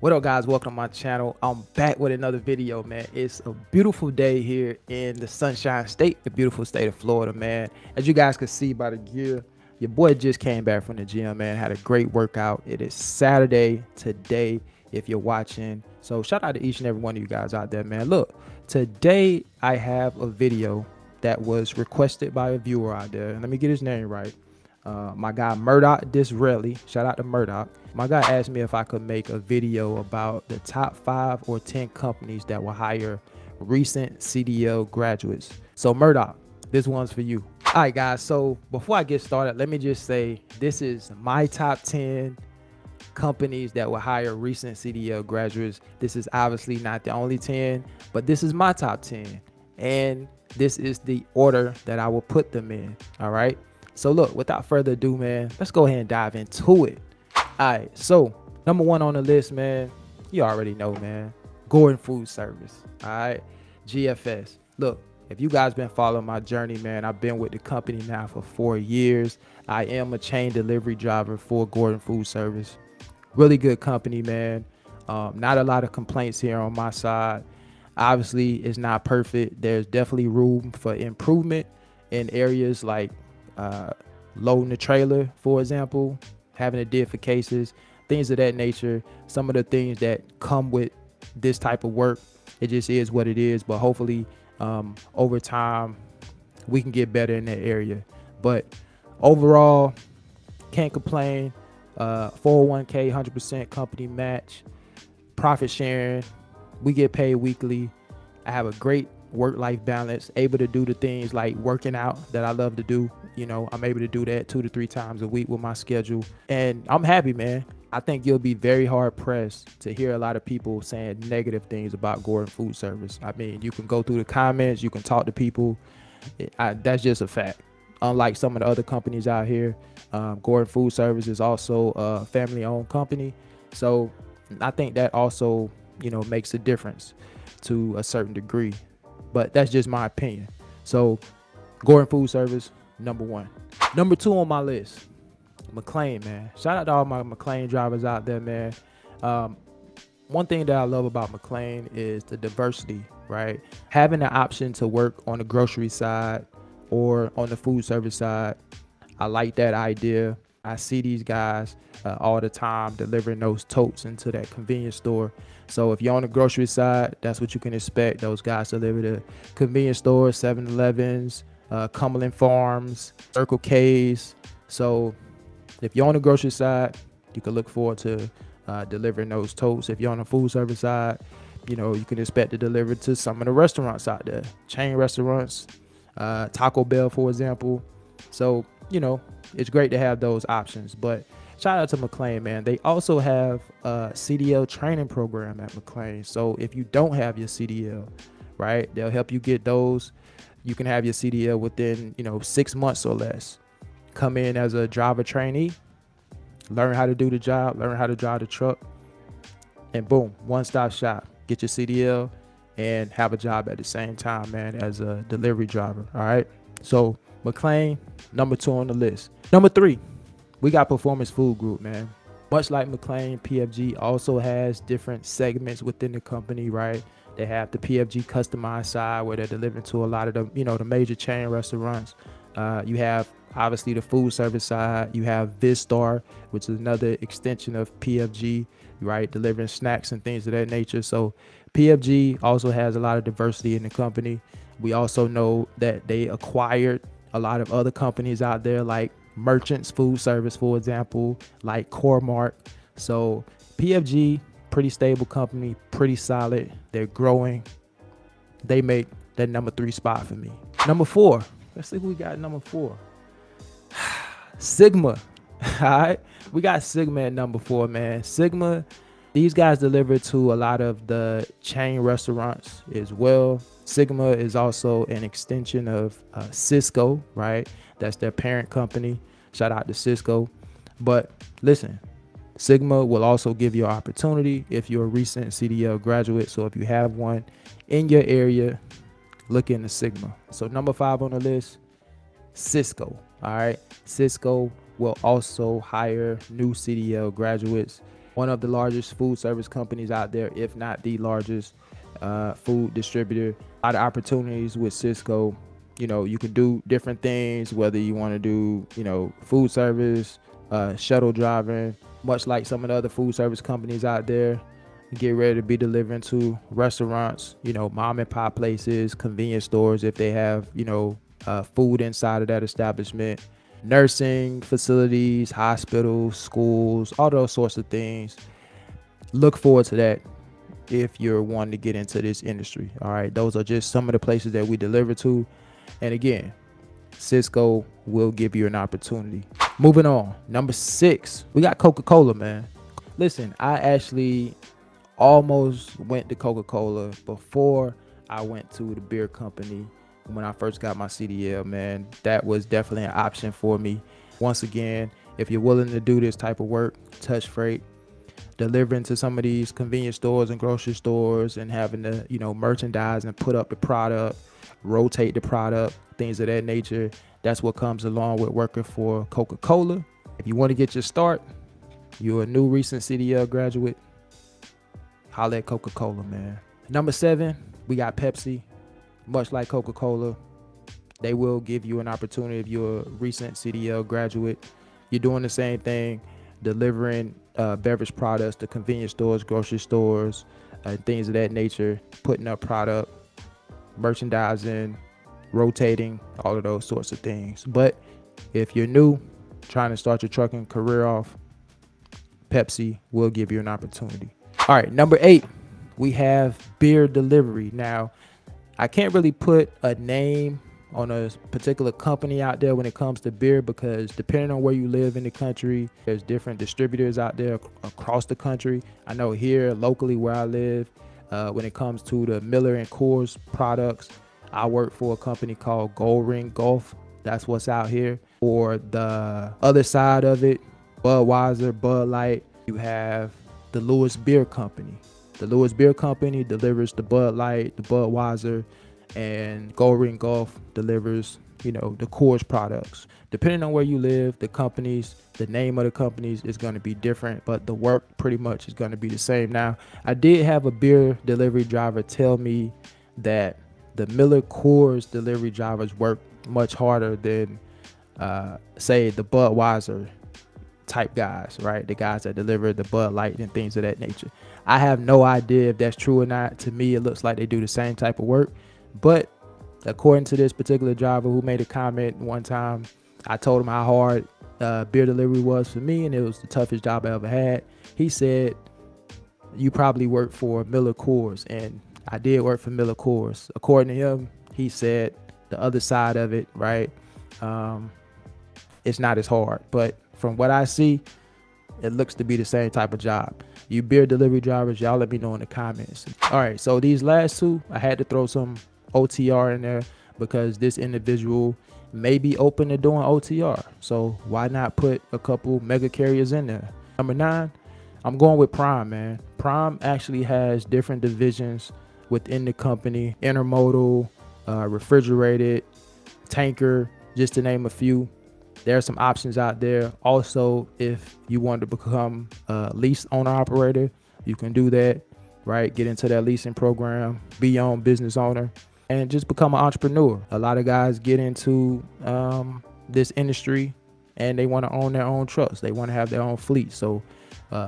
What up, guys? Welcome to my channel. I'm back with another video, man. It's a beautiful day here in the Sunshine State, the beautiful state of Florida, man. As you guys can see by the gear, your boy just came back from the gym, man. Had a great workout. It is Saturday today if you're watching. So shout out to each and every one of you guys out there, man. Look, today I have a video that was requested by a viewer out there. And let me get his name right. My guy Murdoch Disraeli, shout out to Murdoch. My guy asked me if I could make a video about the top 5 or 10 companies that will hire recent CDL graduates. So Murdoch, this one's for you. All right, guys, so before I get started, let me just say this is my top 10 companies that will hire recent CDL graduates. This is obviously not the only 10, but this is my top 10. And this is the order that I will put them in, all right? So look, without further ado, man, let's go ahead and dive into it. All right, so number 1 on the list, man, you already know, man, Gordon Food Service. All right, GFS. Look, if you guys been following my journey, man, I've been with the company now for 4 years. I am a chain delivery driver for Gordon Food Service. Really good company, man. Not a lot of complaints here on my side. Obviously, it's not perfect. There's definitely room for improvement in areas like loading the trailer, for example, having a did for cases, things of that nature. Some of the things that come with this type of work, it just is what it is. But hopefully over time we can get better in that area. But overall, can't complain. 401k, 100% company match, profit sharing, we get paid weekly. I have a great work-life balance, able to do the things like working out that I love to do. You know, I'm able to do that 2 to 3 times a week with my schedule, and I'm happy, man. I think you'll be very hard pressed to hear a lot of people saying negative things about Gordon Food Service. I mean, you can go through the comments, you can talk to people. That's just a fact. Unlike some of the other companies out here, Gordon Food Service is also a family-owned company. So I think that also, you know, makes a difference to a certain degree. But that's just my opinion. So Gordon Food Service, number 1. Number 2 on my list, Mclean, man. Shout out to all my Mclean drivers out there, man. One thing that I love about Mclean is the diversity, right? Having the option to work on the grocery side or on the food service side. I like that idea. I see these guys all the time delivering those totes into that convenience store. So if you're on the grocery side, that's what you can expect. Those guys deliver to convenience stores, 7-Elevens, Cumberland Farms, Circle K's. So if you're on the grocery side, you can look forward to delivering those totes. If you're on the food service side, you know, you can expect to deliver to some of the restaurants out there, chain restaurants, Taco Bell, for example. So, you know, it's great to have those options. But shout out to Mclean, man. They also have a CDL training program at Mclean. So if you don't have your CDL, right, they'll help you get those. You can have your CDL within, you know, 6 months or less. Come in as a driver trainee, learn how to do the job, learn how to drive the truck, and boom, one-stop shop. Get your CDL and have a job at the same time, man, as a delivery driver. All right. So Mclean, number 2 on the list. Number 3, we got Performance Food Group, man. Much like Mclean, PFG also has different segments within the company, right? They have the PFG customized side where they're delivering to a lot of the, you know, the major chain restaurants. You have obviously the food service side. You have Vistar, which is another extension of PFG, right? Delivering snacks and things of that nature. So PFG also has a lot of diversity in the company. We also know that they acquired a lot of other companies out there like Merchants Food Service, for example, like Cormark. So PFG, pretty stable company, pretty solid. They're growing. They make that number 3 spot for me. Number 4, let's see who we got. Number 4, Sigma. All right, we got Sigma at number 4, man. Sigma, these guys deliver to a lot of the chain restaurants as well. Sigma is also an extension of Cisco, right? That's their parent company. Shout out to Cisco. But listen, Sigma will also give you an opportunity if you're a recent CDL graduate. So if you have one in your area, look into Sigma. So number 5 on the list, Cisco. All right, Cisco will also hire new CDL graduates. one of the largest food service companies out there, if not the largest food distributor. A lot of opportunities with Cisco. You know, you can do different things, whether you want to do, you know, food service, shuttle driving, much like some of the other food service companies out there. Get ready to be delivering to restaurants, you know, mom and pop places, convenience stores if they have, you know, food inside of that establishment, nursing facilities, hospitals, schools, all those sorts of things. Look forward to that if you're wanting to get into this industry. All right, those are just some of the places that we deliver to. And again, Cisco will give you an opportunity. Moving on, number 6, we got Coca-Cola, man. Listen, I actually almost went to Coca-Cola before I went to the beer company. When I first got my CDL, man, that was definitely an option for me. Once again, if you're willing to do this type of work, touch freight, delivering to some of these convenience stores and grocery stores, and having to, you know, merchandise and put up the product, rotate the product, things of that nature, that's what comes along with working for Coca-Cola. If you want to get your start, you're a new recent CDL graduate, holla at Coca-Cola, man. Number 7, we got Pepsi. Much like Coca-Cola, they will give you an opportunity if you're a recent CDL graduate. You're doing the same thing, delivering beverage products to convenience stores, grocery stores, things of that nature, putting up product, merchandising, rotating, all of those sorts of things. But if you're new, trying to start your trucking career off, Pepsi will give you an opportunity. All right, number 8, we have beer delivery. Now, I can't really put a name on a particular company out there when it comes to beer, because depending on where you live in the country, there's different distributors out there across the country. I know here locally where I live, when it comes to the Miller and Coors products, I work for a company called Gold Ring Gulf. That's what's out here. Or the other side of it, Budweiser, Bud Light, you have the Lewis Beer Company. The Lewis Beer Company delivers the Bud Light, the Budweiser, and Gold Ring Gulf delivers, you know, the Coors products. Depending on where you live, the companies, the name of the companies is going to be different, but the work pretty much is going to be the same. Now, I did have a beer delivery driver tell me that the Miller Coors delivery drivers work much harder than, say, the Budweiser type guys, right? The guys that deliver the Bud Light and things of that nature. I have no idea if that's true or not. To me, it looks like they do the same type of work. But according to this particular driver who made a comment one time, I told him how hard beer delivery was for me, and it was the toughest job I ever had. He said, you probably work for Miller Coors, and I did work for Miller Coors. According to him, he said the other side of it, right? It's not as hard, but from what I see, it looks to be the same type of job. You beer delivery drivers, y'all let me know in the comments. All right, so these last 2, I had to throw some OTR in there because this individual may be open to doing OTR. So why not put a couple mega carriers in there? Number 9, I'm going with Prime, man. Prime actually has different divisions within the company: intermodal, refrigerated, tanker, just to name a few. There are some options out there. Also, if you want to become a lease owner operator, you can do that, right? Get into that leasing program, be your own business owner, and just become an entrepreneur. A lot of guys get into this industry and they want to own their own trucks. They want to have their own fleet. So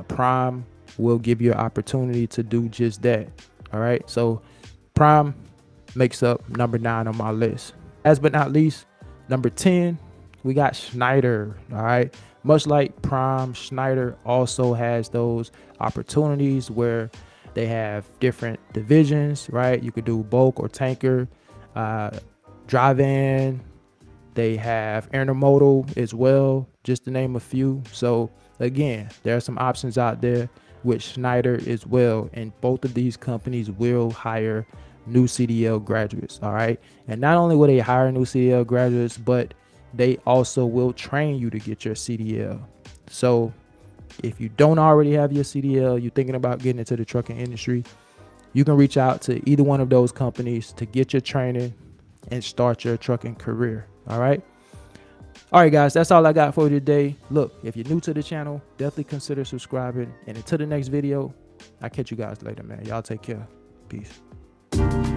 Prime will give you an opportunity to do just that. All right. So Prime makes up number 9 on my list. Last but not least, number 10, we got Schneider. All right. Much like Prime, Schneider also has those opportunities where they have different divisions, right? You could do bulk or tanker, drive-in. They have intermodal as well, just to name a few. So again, there are some options out there with Schneider as well. And both of these companies will hire new CDL graduates. All right. And not only will they hire new CDL graduates, but they also will train you to get your CDL. So if you don't already have your CDL, you're thinking about getting into the trucking industry, you can reach out to either one of those companies to get your training and start your trucking career. All right. All right, guys, that's all I got for you today. Look, if you're new to the channel, definitely consider subscribing. And until the next video, I'll catch you guys later, man. Y'all take care. Peace.